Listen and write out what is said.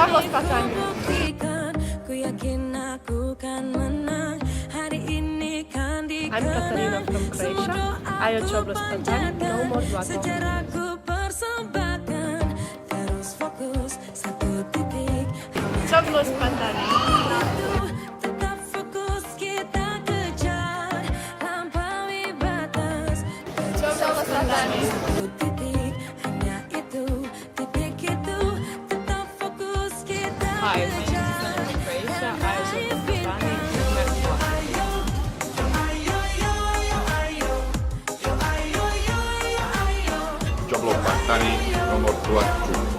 Coblos Patani. I'm Katarina from Croatia. Ayo Coblos Patani, no more Vago. Coblos Patani. Coblos Patani. Hi, my name is Susanna from Croatia. Ayo Coblos Patani. Coblos Patani nomor 27.